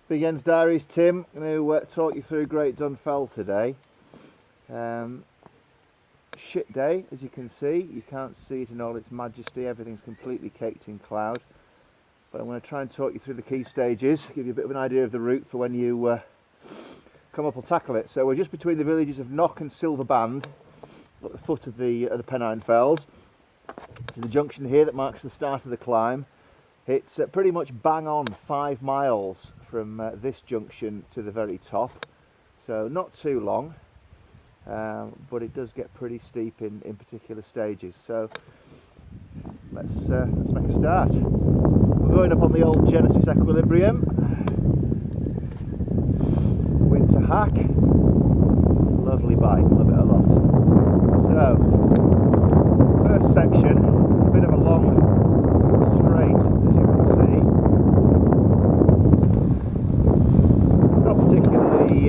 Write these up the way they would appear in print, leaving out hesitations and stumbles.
Big Jens Diaries, Tim. I'm going to talk you through Great Dun Fell today. Shit day, as you can see. You can't see it in all its majesty. Everything's completely caked in cloud. But I'm going to try and talk you through the key stages, give you a bit of an idea of the route for when you come up and tackle it. So we're just between the villages of Knock and Silver Band, at the foot of the Pennine Fells. It's the junction here that marks the start of the climb. It's pretty much bang on 5 miles from this junction to the very top, so not too long, but it does get pretty steep in particular stages. So let's make a start. We're going up on the old Genesis Equilibrium, winter hack, lovely bike, love it a lot. So first section, a bit of a long straight, as you can see. Not particularly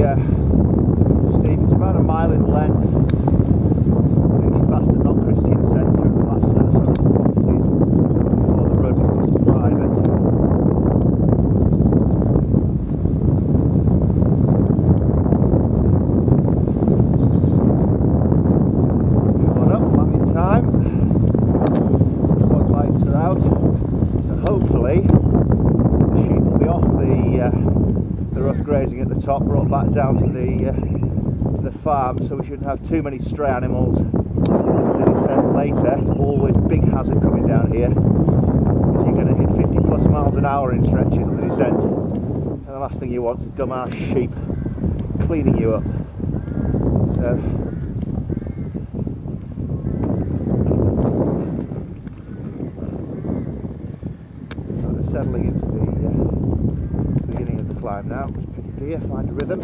steep, it's about a mile in length. Takes you past the non-Christian centre and past that sort of before the road becomes private. Move on up, landing time. Spot lights are out, so hopefully the sheep will be off the rough grazing at the top, brought back down to the farm, so we shouldn't have too many stray animals. As he said later, always big hazard coming down here, because you're going to hit 50 plus miles an hour in stretches on the descent, and the last thing you want is dumb-ass sheep cleaning you up. So sort of settling into the beginning of the climb now. Just pick a gear, find a rhythm.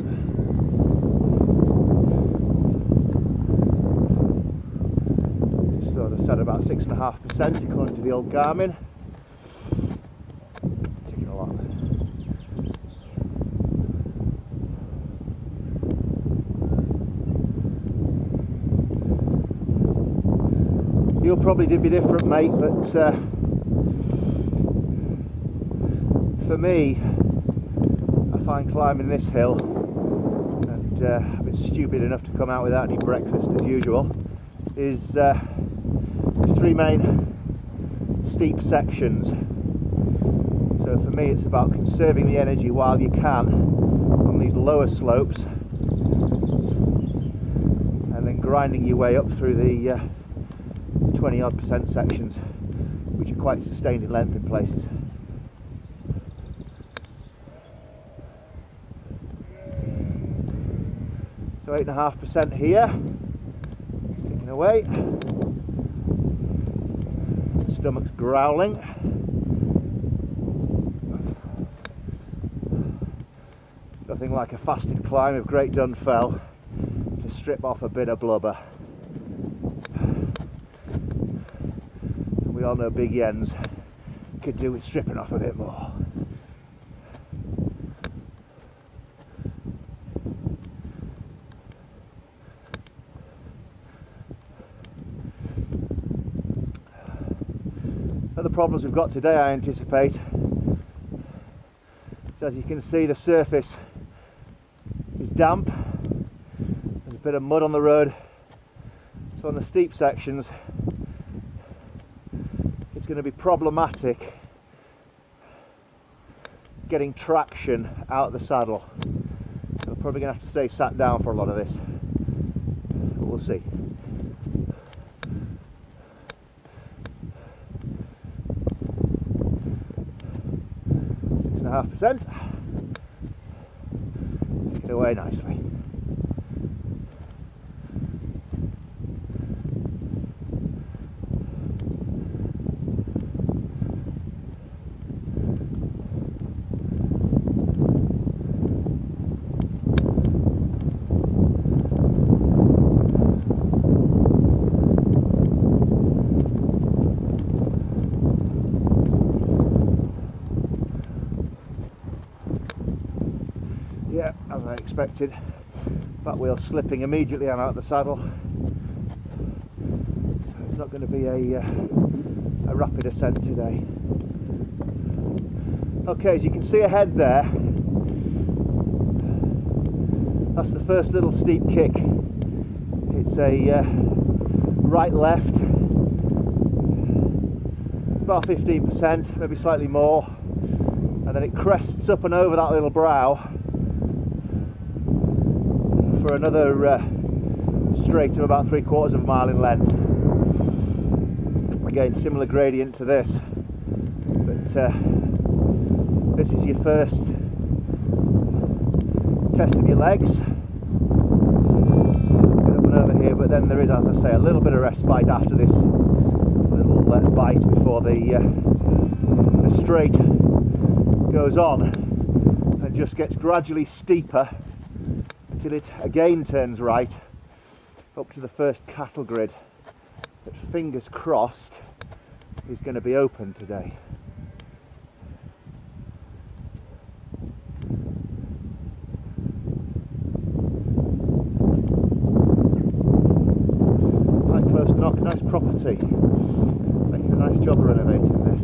At about 6.5% according to the old Garmin. Ticking along. You'll probably be different, mate, but for me, I find climbing this hill, and I've been stupid enough to come out without any breakfast as usual, is 3 main steep sections. So for me it's about conserving the energy while you can on these lower slopes, and then grinding your way up through the 20% sections, which are quite sustained in length in places. So 8.5% here, ticking away. Stomach's growling. Nothing like a fasted climb of Great Dun Fell to strip off a bit of blubber. And we all know Big Jens could do with stripping off a bit more. The problems we've got today, I anticipate, so as you can see, the surface is damp, there's a bit of mud on the road, so on the steep sections it's going to be problematic getting traction out of the saddle. So I'm probably going to have to stay sat down for a lot of this, but we'll see. 6.5%. Take it away nicely. Yeah, as I expected, back wheel slipping immediately I'm out of the saddle, so it's not going to be a rapid ascent today. Okay, as you can see ahead there, That's the first little steep kick. It's a right-left, about 15%, maybe slightly more, and then it crests up and over that little brow for another straight of about 3/4 of a mile in length. Again, similar gradient to this, but this is your first test of your legs. Get up and over here, but then there is, as I say, a little bit of respite after this little bite before the straight goes on and just gets gradually steeper until it again turns right up to the first cattle grid that, fingers crossed, is going to be open today. Nice close knock, nice property. Making a nice job of renovating this.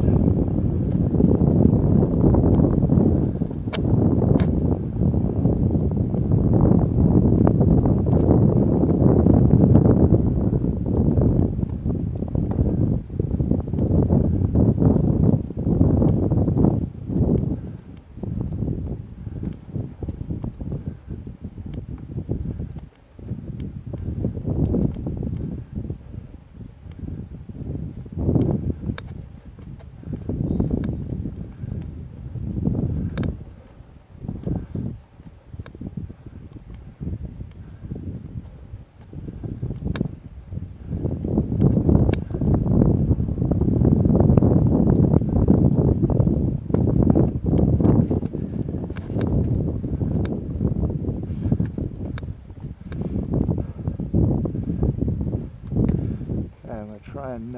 Try and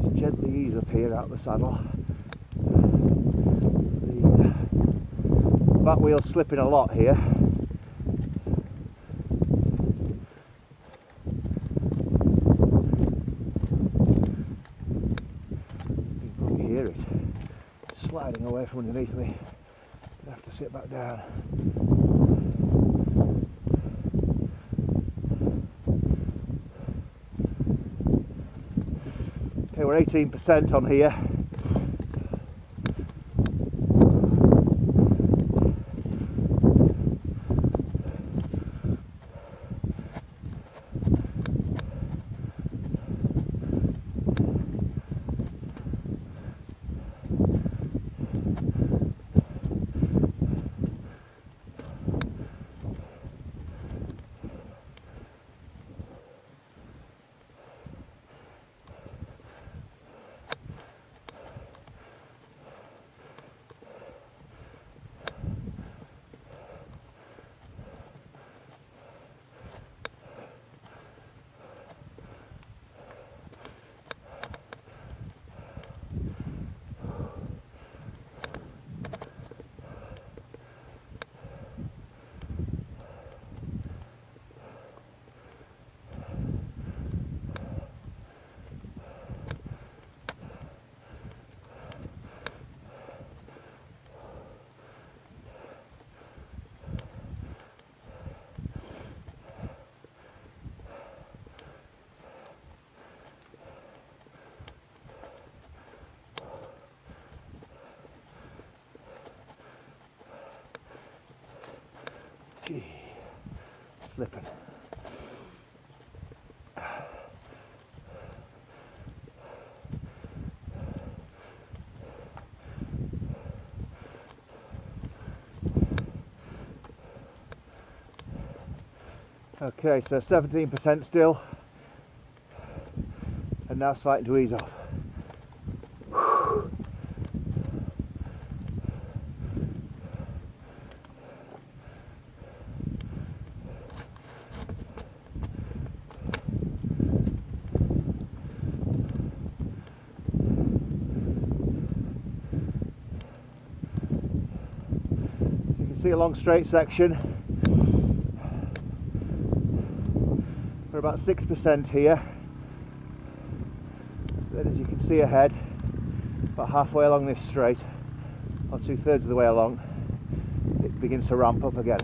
just gently ease up here out the saddle. The back wheel's slipping a lot here. You can probably hear it sliding away from underneath me. I have to sit back down. Okay, we're 18% on here. Gee, slipping. Okay, so 17% still, and now starting to ease off. See a long straight section. We're about 6% here. Then, as you can see ahead, about halfway along this straight, or 2/3 of the way along, it begins to ramp up again.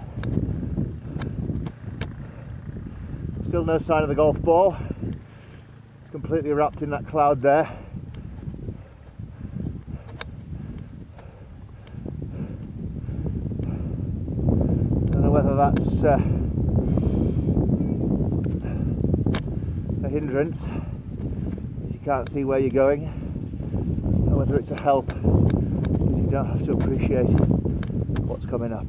Still no sign of the golf ball. It's completely wrapped in that cloud there. Don't know whether that's a hindrance, as you can't see where you're going, or whether it's a help, because you don't have to appreciate what's coming up.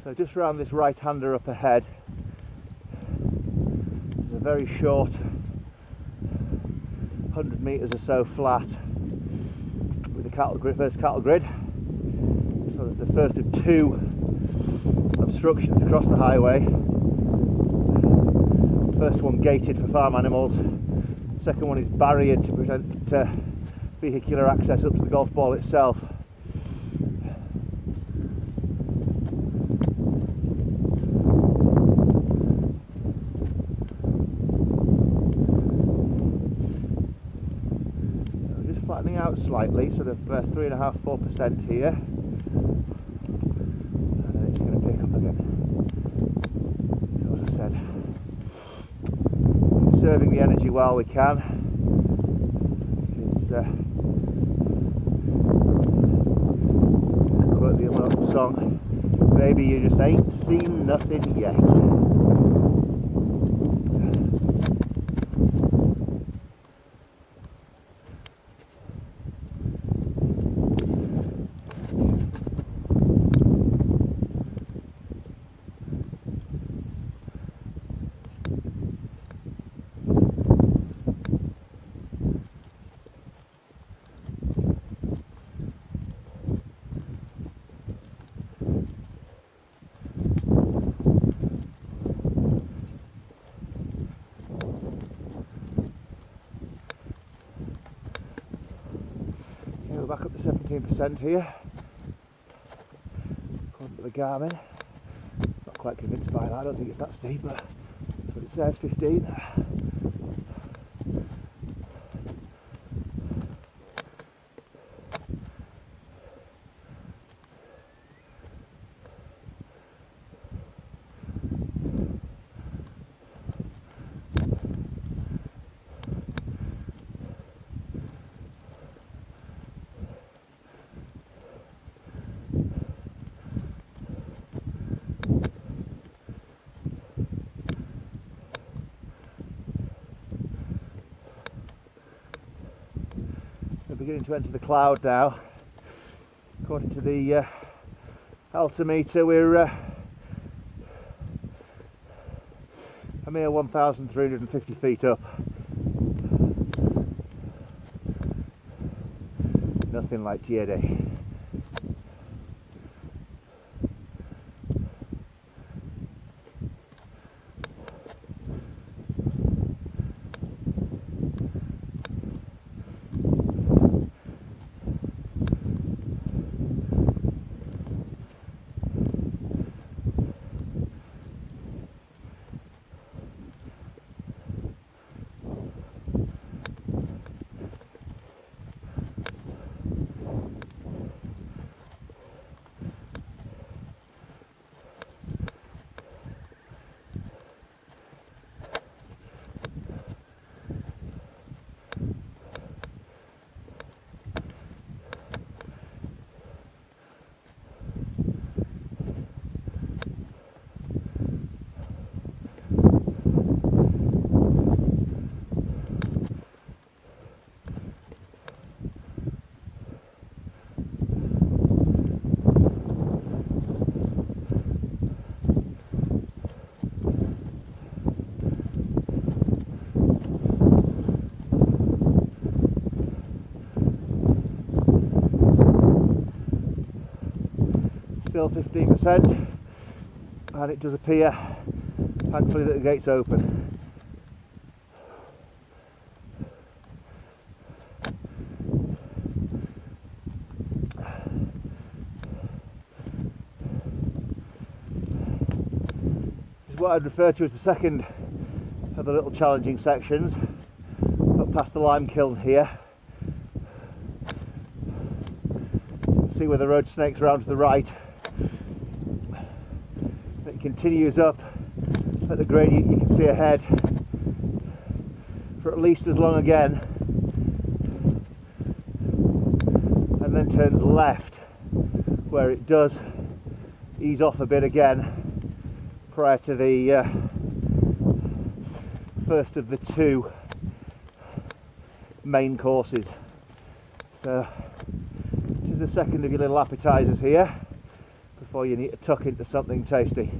So just round this right-hander up ahead, there's a very short 100 metres or so flat with the first cattle grid. So that's the first of two obstructions across the highway. First one gated for farm animals, second one is barriered to prevent vehicular access up to the golf ball itself. Flattening out slightly, sort of 3.5–4% here, and then it's going to pick up again. So as I said, conserving the energy while we can, because to quote the Immortal song, baby, you just ain't seen nothing yet. Back up to 17% here, according to the Garmin. Not quite convinced by that, I don't think it's that steep, but that's what it says, 15. Beginning to enter the cloud now. According to the altimeter, we're a mere 1,350 feet up. Nothing like GDF. Still 15%, and it does appear, thankfully, that the gate's open. This is what I'd refer to as the second of the little challenging sections, up past the lime kiln here. see where the road snakes around to the right. It continues up at the gradient you can see ahead for at least as long again, and then turns left where it does ease off a bit again prior to the first of the two main courses. So this is the second of your little appetizers here before you need to tuck into something tasty.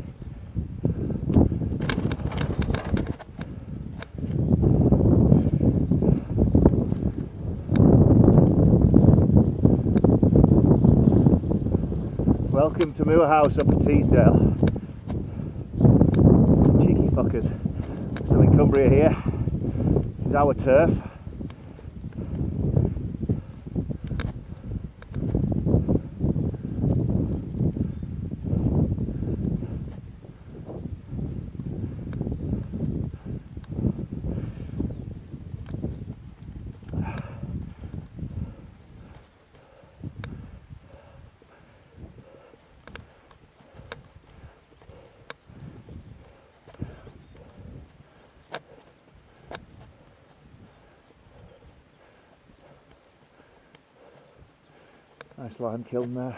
Welcome to Moor House up at Teesdale. Cheeky fuckers. Still in Cumbria here. This is our turf. Nice lime kiln there.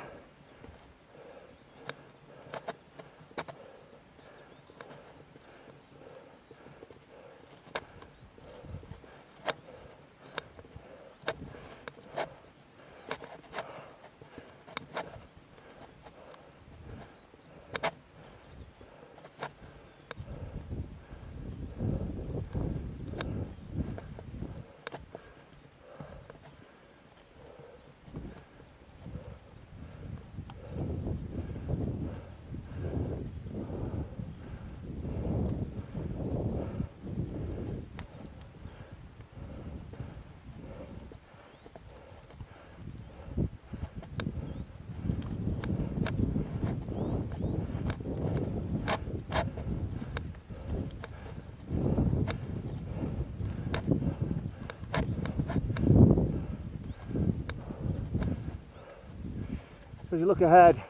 So as you look ahead,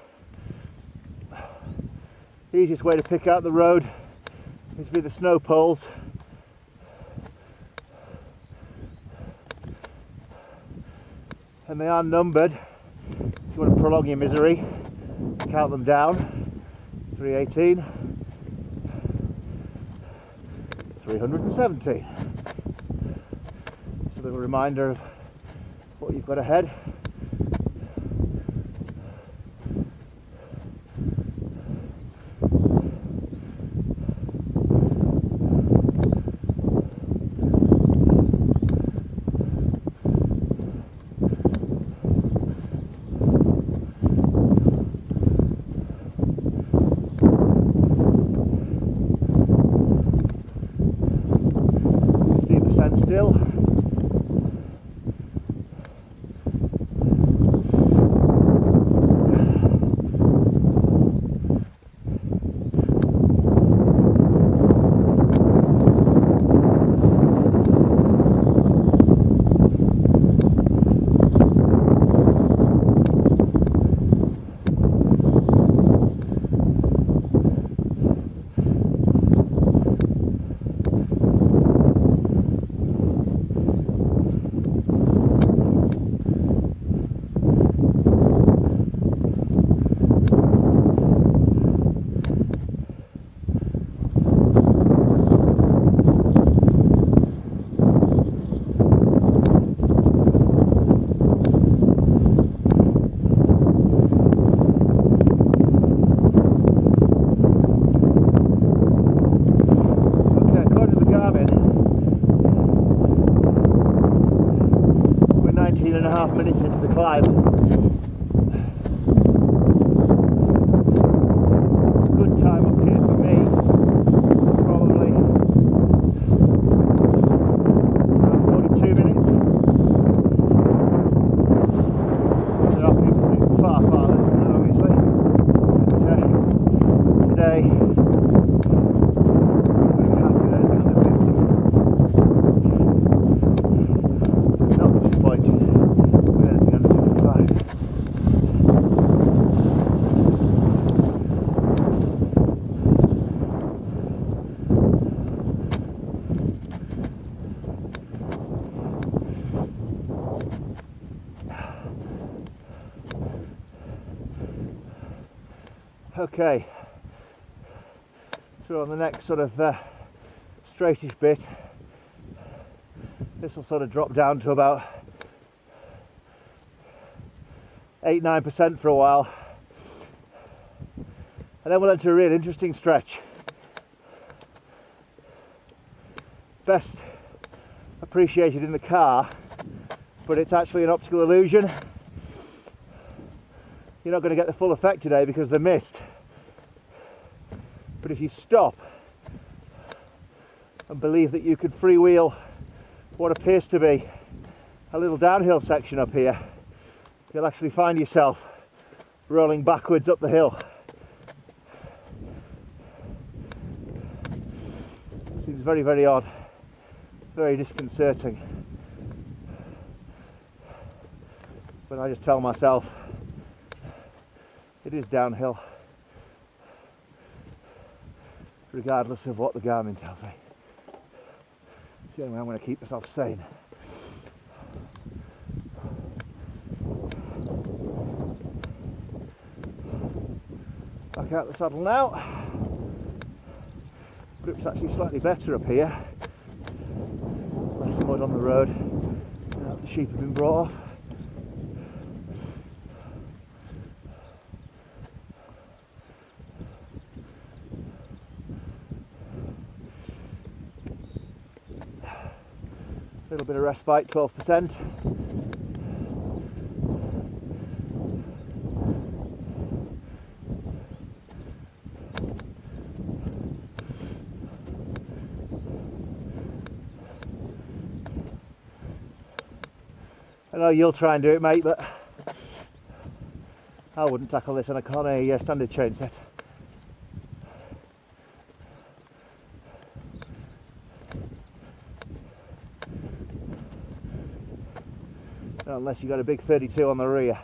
the easiest way to pick out the road is with the snow poles. And they are numbered. If you want to prolong your misery, count them down. 318, 317. Just a little reminder of what you've got ahead. Still. Minutes into the climb. Good time up here for me, probably about 42 minutes. There are people who far less than that, obviously. But today, I'm happy with anything under 50. Not disappointed. Okay, so on the next sort of straightish bit, this will sort of drop down to about 8-9% for a while, and then we'll enter a really interesting stretch. Best appreciated in the car, but it's actually an optical illusion. You're not going to get the full effect today because of the mist, but if you stop and believe that you could freewheel what appears to be a little downhill section up here, you'll actually find yourself rolling backwards up the hill. Seems very, very odd, very disconcerting, but I just tell myself it is downhill, regardless of what the Garmin tells me. It's the only way I'm going to keep myself sane. Back out the saddle now. Grip's actually slightly better up here. Less mud on the road now that the sheep have been brought off. A little bit of respite, 12%. I know you'll try and do it, mate, but I wouldn't tackle this on a standard chain set. Unless you've got a big 32 on the rear.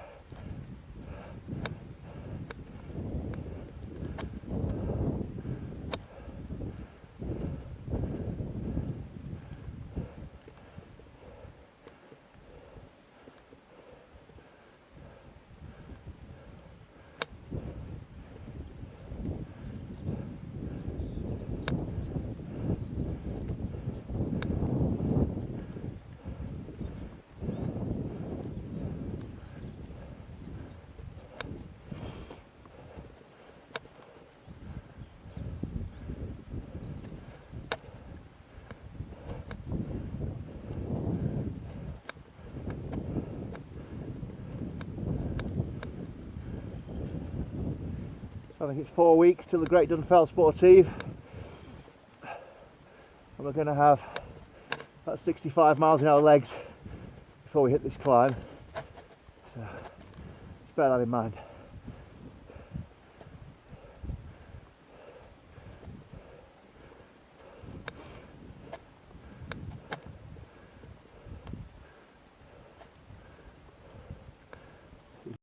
I think it's 4 weeks till the Great Dunfell Sportive, and we're going to have about 65 miles an hour legs before we hit this climb, so just bear that in mind.